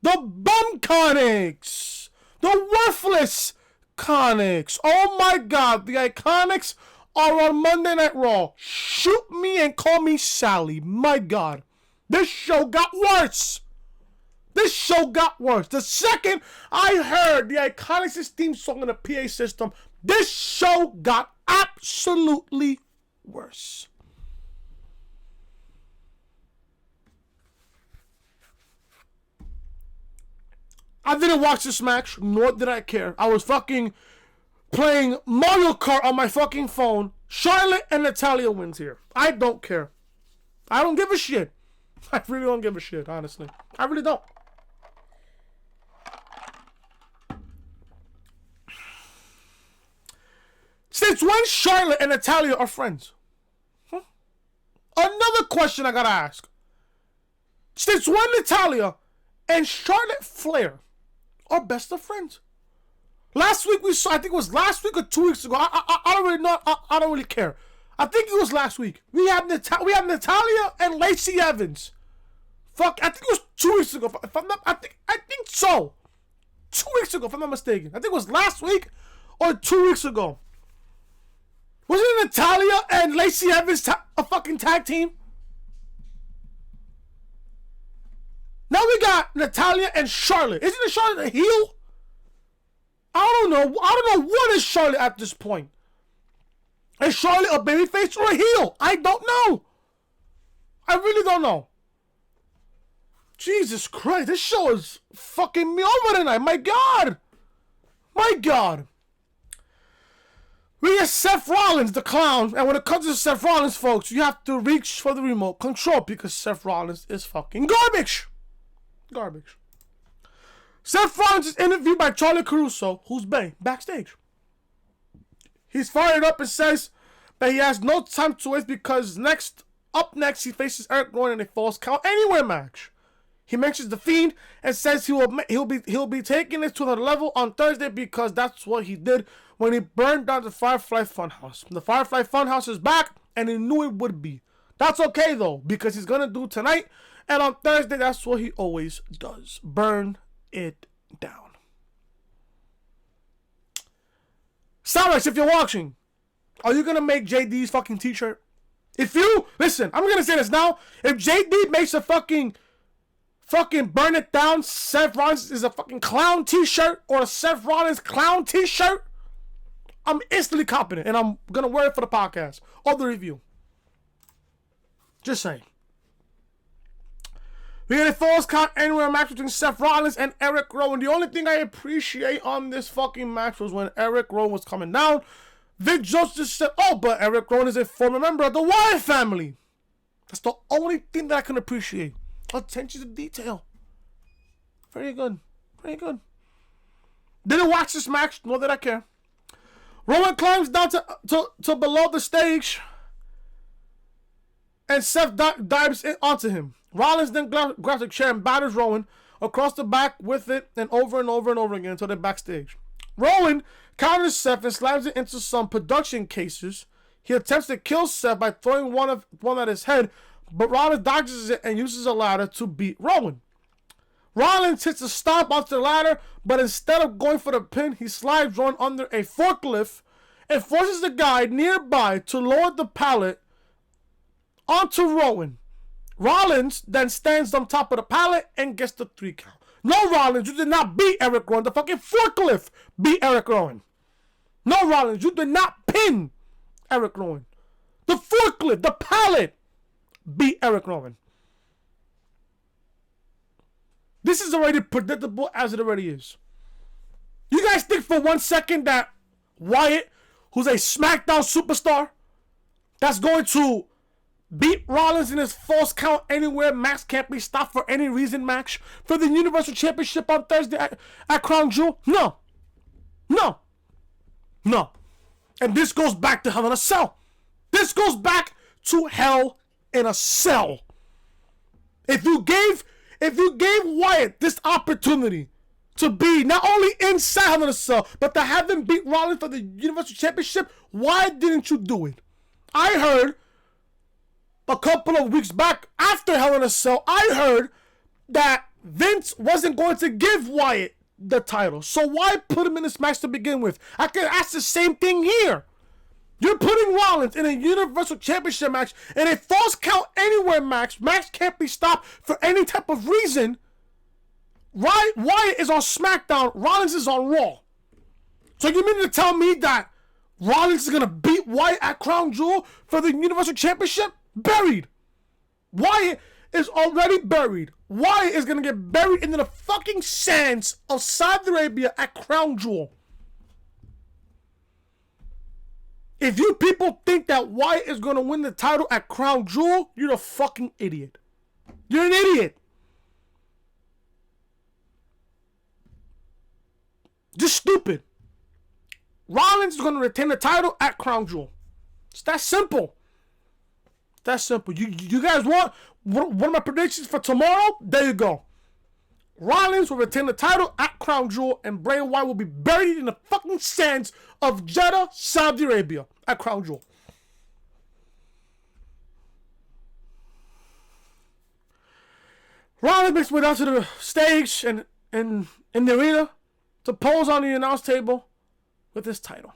The Bumconics. The Worthless Conics. Oh my God. The Iconics are on Monday Night Raw. Shoot me and call me Sally. My God. This show got worse. This show got worse. The second I heard the Iconics theme song in the PA system, this show got absolutely worse. I didn't watch this match, nor did I care. I was fucking playing Mario Kart on my fucking phone. Charlotte and Natalya wins here. I don't care. I don't give a shit. I really don't give a shit, honestly. I really don't. Since when Charlotte and Natalya are friends? Huh? Another question I gotta ask. Since when Natalya and Charlotte Flair are best of friends? Last week we saw, I think it was last week or 2 weeks ago. I don't really know. I don't really care. I think it was last week. We have Natalya and Lacey Evans. Fuck, I think it was 2 weeks ago. If I'm not, I think so. 2 weeks ago, if I'm not mistaken. I think it was last week or 2 weeks ago. Wasn't it Natalya and Lacey Evans a fucking tag team? Now we got Natalya and Charlotte. Isn't Charlotte a heel? I don't know. I don't know what is Charlotte at this point. Is Charlotte a babyface or a heel? I don't know. I really don't know. Jesus Christ, this show is fucking me over tonight. My God. My God. We get Seth Rollins, the clown. And when it comes to Seth Rollins, folks, you have to reach for the remote control because Seth Rollins is fucking garbage. Garbage. Seth Rollins is interviewed by Charlie Caruso, who's backstage. He's fired up and says that he has no time to waste because up next he faces Eric Rowan in a Falls Count Anywhere match. He mentions the Fiend and says he'll be taking it to another level on Thursday because that's what he did when he burned down the Firefly Funhouse. The Firefly Funhouse is back and he knew it would be. That's okay though because he's gonna do tonight, and on Thursday that's what he always does: burn it down. Starbucks, if you're watching, are you gonna make JD's fucking t-shirt? If you listen, I'm gonna say this now. If JD makes a fucking burn it down, Seth Rollins is a fucking clown t-shirt or a Seth Rollins clown t-shirt, I'm instantly confident and I'm gonna wear it for the podcast or the review. Just saying. We had a Falls Count Anywhere match between Seth Rollins and Eric Rowan. The only thing I appreciate on this fucking match was when Eric Rowan was coming down. Vic Joseph just said, oh, but Eric Rowan is a former member of the Wyatt family. That's the only thing that I can appreciate. Attention to detail. Very good. Very good. Didn't watch this match, nor did I care. Rowan climbs down to below the stage. And Seth dives onto him. Rollins then grabs a chair and batters Rowan across the back with it and over and over and over again until they're backstage. Rowan counters Seth and slams it into some production cases. He attempts to kill Seth by throwing one at his head, but Rollins dodges it and uses a ladder to beat Rowan. Rollins hits a stomp onto the ladder, but instead of going for the pin, he slides Rowan under a forklift and forces the guy nearby to lower the pallet onto Rowan. Rollins then stands on top of the pallet and gets the 3 count. No, Rollins, you did not beat Eric Rowan. The fucking forklift beat Eric Rowan. No, Rollins, you did not pin Eric Rowan. The forklift, the pallet, beat Eric Rowan. This is already predictable as it already is. You guys think for 1 second that Wyatt, who's a SmackDown superstar, that's going to beat Rollins in his Falls Count Anywhere Max Can't Be Stopped for Any Reason match for the Universal Championship on Thursday at Crown Jewel? No. No. No. And this goes back to Hell in a Cell. This goes back to Hell in a Cell. If you gave Wyatt this opportunity to be not only inside Hell in a Cell, but to have him beat Rollins for the Universal Championship, why didn't you do it? I heard a couple of weeks back after Hell in a Cell, I heard that Vince wasn't going to give Wyatt the title. So why put him in this match to begin with? I can ask the same thing here. You're putting Rollins in a Universal Championship match, in a Falls Count Anywhere match. Match can't be stopped for any type of reason. Wyatt is on SmackDown. Rollins is on Raw. So you mean to tell me that Rollins is going to beat Wyatt at Crown Jewel for the Universal Championship? Buried. Wyatt is already buried. Wyatt is going to get buried into the fucking sands of Saudi Arabia at Crown Jewel. If you people think that Wyatt is going to win the title at Crown Jewel, you're a fucking idiot. You're an idiot. Just stupid. Rollins is going to retain the title at Crown Jewel. It's that simple. That's simple. You guys want one of my predictions for tomorrow? There you go. Rollins will retain the title at Crown Jewel, and Bray Wyatt will be buried in the fucking sands of Jeddah, Saudi Arabia at Crown Jewel. Rollins makes his way down to the stage and in the arena to pose on the announce table with his title.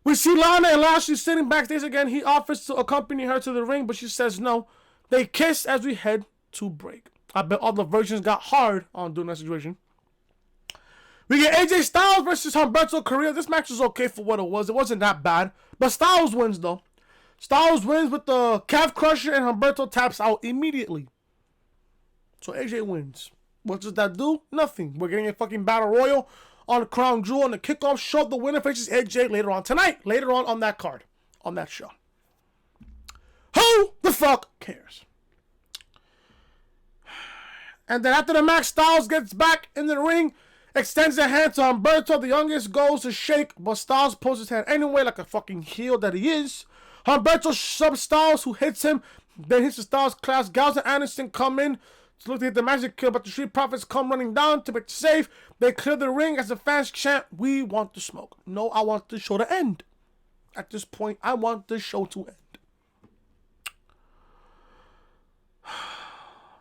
We see Lana and Lashley sitting backstage again. He offers to accompany her to the ring, but she says no. They kiss as we head to break. I bet all the versions got hard on doing that situation. We get AJ Styles versus Humberto Carrillo. This match was okay for what it was. It wasn't that bad. But Styles wins, though. Styles wins with the calf crusher, and Humberto taps out immediately. So AJ wins. What does that do? Nothing. We're getting a fucking battle royal on the Crown Jewel, and the kickoff show. The winner faces AJ later on tonight. Later on that card. On that show. Who the fuck cares? And then after the match, Styles gets back in the ring, extends a hand to Humberto. The youngest goes to shake, but Styles pulls his hand anyway like a fucking heel that he is. Humberto shoves Styles, who hits him. Then hits the Styles class. Gals and Anderson come in to look to hit the magic kill, but the Street Profits come running down to make the save. They clear the ring as the fans chant, "We want the smoke." No, I want the show to end. At this point, I want the show to end.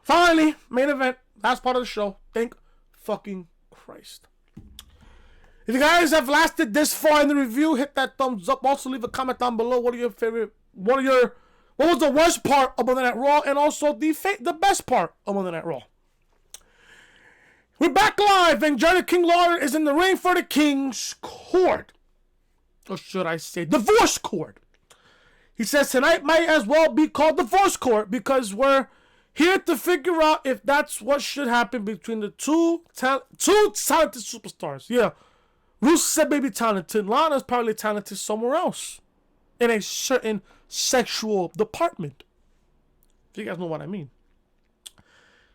Finally, main event, last part of the show. Thank fucking Christ. If you guys have lasted this far in the review, hit that thumbs up. Also, leave a comment down below. What was the worst part of Monday Night Raw, and also the best part of Monday Night Raw? We're back live, and Jerry King Lawler is in the ring for the King's Court. Or should I say, Divorce Court. He says tonight might as well be called Divorce Court because we're here to figure out if that's what should happen between the two talented superstars. Yeah, Rusev may be talented. Lana's probably talented somewhere else in a certain sexual department. If you guys know what I mean.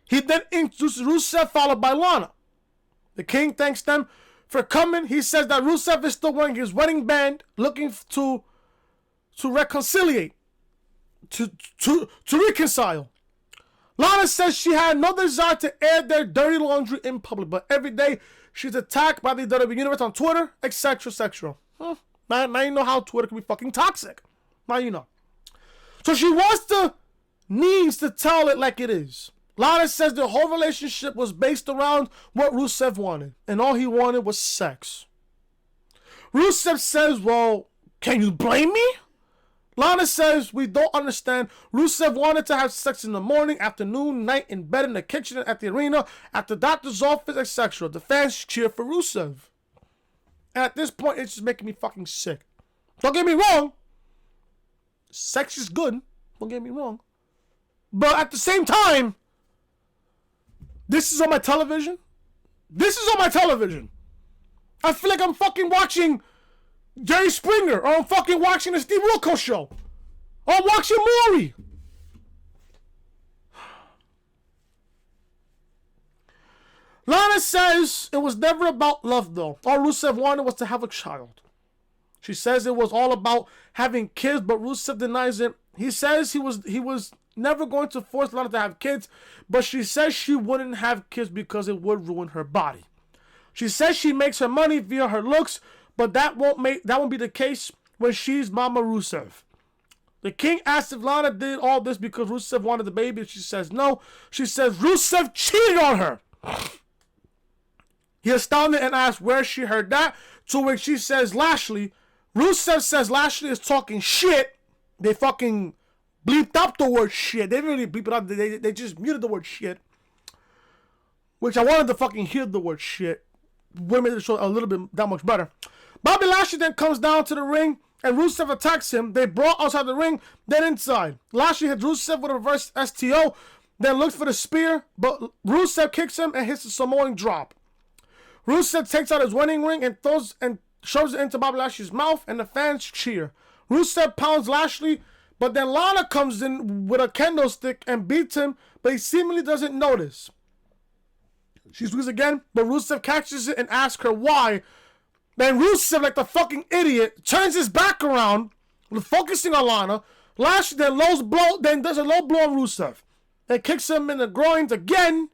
He then introduces Rusev, followed by Lana. The King thanks them for coming. He says that Rusev is still wearing his wedding band, looking to reconciliate, to reconcile. Lana says she had no desire to air their dirty laundry in public, but every day she's attacked by the WWE Universe on Twitter, etc., etc. Now you know how Twitter can be fucking toxic. Now you know. So she needs to tell it like it is. Lana says the whole relationship was based around what Rusev wanted, and all he wanted was sex. Rusev says, well, can you blame me? Lana says, we don't understand. Rusev wanted to have sex in the morning, afternoon, night, in bed, in the kitchen, at the arena, at the doctor's office, etc. The fans cheer for Rusev. And at this point, it's just making me fucking sick. Don't get me wrong. Sex is good. Don't get me wrong. But at the same time, this is on my television. This is on my television. I feel like I'm fucking watching Jerry Springer, or I'm fucking watching the Steve Wilkos show. Or I'm watching MAURY. Lana says it was never about love, though. All Rusev wanted was to have a child. She says it was all about having kids, but Rusev denies it. He says he was never going to force Lana to have kids, but she says she wouldn't have kids because it would ruin her body. She says she makes her money via her looks, but that won't be the case when she's Mama Rusev. The King asks if Lana did all this because Rusev wanted the baby, and she says no. She says Rusev cheated on her. He astounded and asks where she heard that, to which she says Lashley. Rusev says Lashley is talking shit. They fucking bleeped up the word shit. They didn't really bleep it up. They just muted the word shit. which I wanted to fucking hear the word shit. Would have made the show a little bit that much better. Bobby Lashley then comes down to the ring, and Rusev attacks him. They brawl outside the ring, then inside. Lashley hits Rusev with a reverse STO, then looks for the spear, but Rusev kicks him and hits the Samoan drop. Rusev takes out his wedding ring and shoves it into Bobby Lashley's mouth, and the fans cheer. Rusev pounds Lashley, but then Lana comes in with a kendo stick and beats him, but he seemingly doesn't notice. She swings again, but Rusev catches it and asks her why. Then Rusev, like the fucking idiot, turns his back around, focusing on Lana. Lashley then does a low blow on Rusev. Then kicks him in the groins again,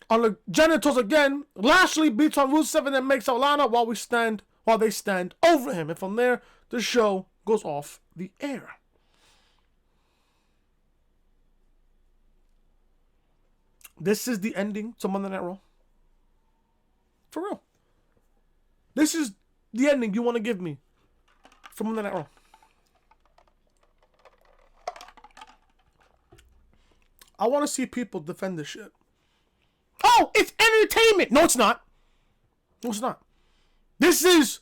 on the genitals again. Lashley beats on Rusev and then makes out Lana while they stand over him. And from there, the show goes off the air. This is the ending to Monday Night Raw. For real. This is the ending you want to give me from Monday Night Raw. I want to see people defend this shit. Oh, it's entertainment. No, it's not. No, it's not. This is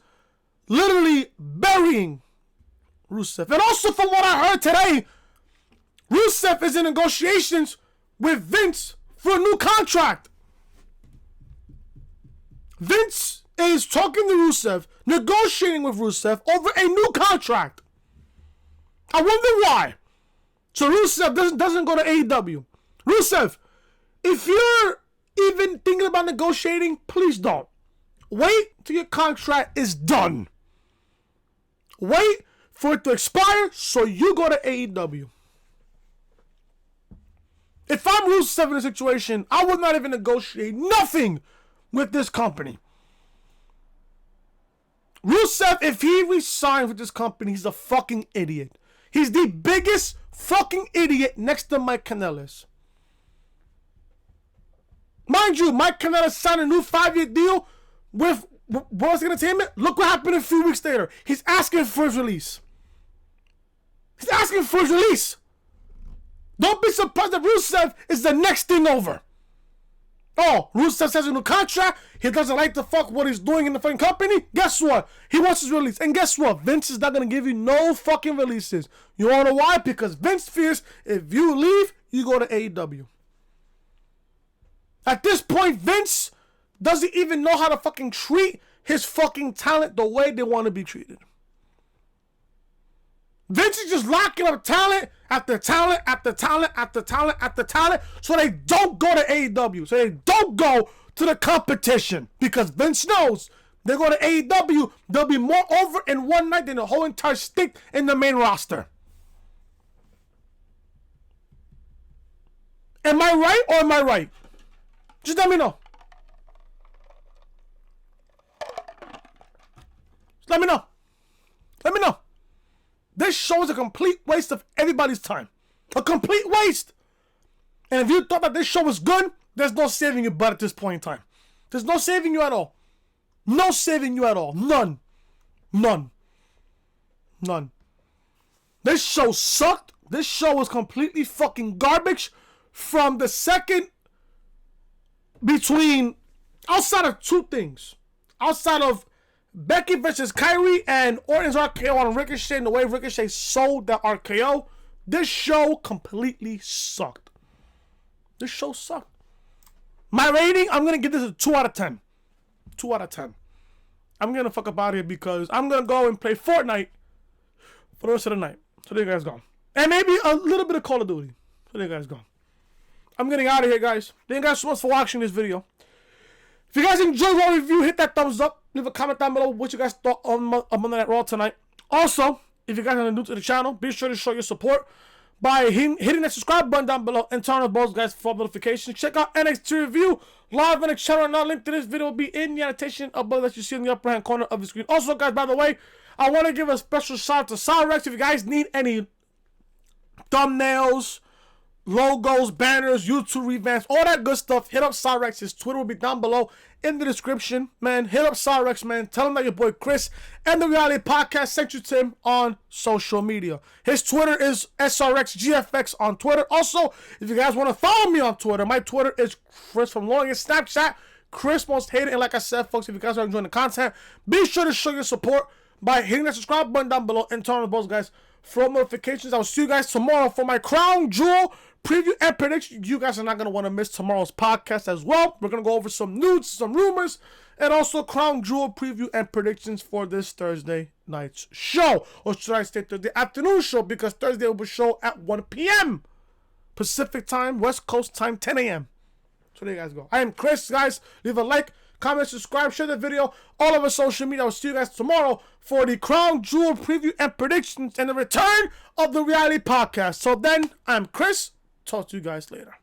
literally burying Rusev. And also from what I heard today, Rusev is in negotiations with Vince for a new contract. Vince is talking to Rusev, negotiating with Rusev over a new contract. I wonder why. So Rusev doesn't go to AEW. Rusev, if you're even thinking about negotiating, please don't. Wait till your contract is done. Wait for it to expire so you go to AEW. If I'm Rusev in a situation, I would not even negotiate nothing with this company. Rusev, if he resigns with this company, he's a fucking idiot. He's the biggest fucking idiot next to Mike Kanellis. Mind you, Mike Kanellis signed a new 5-year deal with World Entertainment. Look what happened a few weeks later. He's asking for his release. He's asking for his release. Don't be surprised that Rusev is the next thing over. Oh, Rusev has a new contract. He doesn't like the fuck what he's doing in the fucking company. Guess what? He wants his release. And guess what? Vince is not going to give you no fucking releases. You wanna know why? Because Vince fears if you leave, you go to AEW. At this point, Vince doesn't even know how to fucking treat his fucking talent the way they want to be treated. Vince is just locking up talent after talent after talent after talent after talent so they don't go to AEW. So they don't go to the competition. Because Vince knows they go to AEW, they'll be more over in one night than the whole entire stick in the main roster. Am I right or am I right? Just let me know. Just let me know. Let me know. This show is a complete waste of everybody's time. A complete waste. And if you thought that this show was good, there's no saving your butt at this point in time. There's no saving you at all. No saving you at all. None. None. None. This show sucked. This show was completely fucking garbage from the second between, outside of two things. Outside of Becky versus Kyrie and Orton's RKO on Ricochet and the way Ricochet sold that RKO, this show completely sucked. This show sucked. My rating, I'm going to give this a 2 out of 10. 2 out of 10. I'm going to fuck up out here because I'm going to go and play Fortnite for the rest of the night. So there you guys go. And maybe a little bit of Call of Duty. So there you guys go. I'm getting out of here, guys. Thank you guys so much for watching this video. If you guys enjoyed my review, hit that thumbs up. Leave a comment down below what you guys thought on Monday Night Raw tonight. Also, if you guys are new to the channel, be sure to show your support by hitting that subscribe button down below and turn on those guys for notifications. Check out NXT Review live on the channel. Now, link to this video will be in the annotation above that you see in the upper hand corner of the screen. Also, guys, by the way, I want to give a special shout out to Cyrex. If you guys need any thumbnails, logos, banners, YouTube revamps, all that good stuff, hit up Cyrex. His Twitter will be down below in the description, man. Hit up Cyrex, man. Tell him that your boy Chris and the Reality Podcast sent you to him on social media. His Twitter is SRXGFX on Twitter. Also, if you guys want to follow me on Twitter, my Twitter is Chris from Long and Snapchat, Chris Most Hated. And like I said, folks, if you guys are enjoying the content, be sure to show your support by hitting that subscribe button down below and turn on the bells, guys, for notifications. I will see you guys tomorrow for my Crown Jewel preview and prediction. You guys are not going to want to miss tomorrow's podcast as well. We're going to go over some news, some rumors, and also Crown Jewel preview and predictions for this Thursday night's show. Or should I say Thursday afternoon show, because Thursday will be show at 1 p.m. Pacific time, West Coast time, 10 a.m. So there you guys go. I am Chris, guys. Leave a like, comment, subscribe, share the video, all over social media. I will see you guys tomorrow for the Crown Jewel preview and predictions and the return of the Reality Podcast. So then, I'm Chris. Talk to you guys later.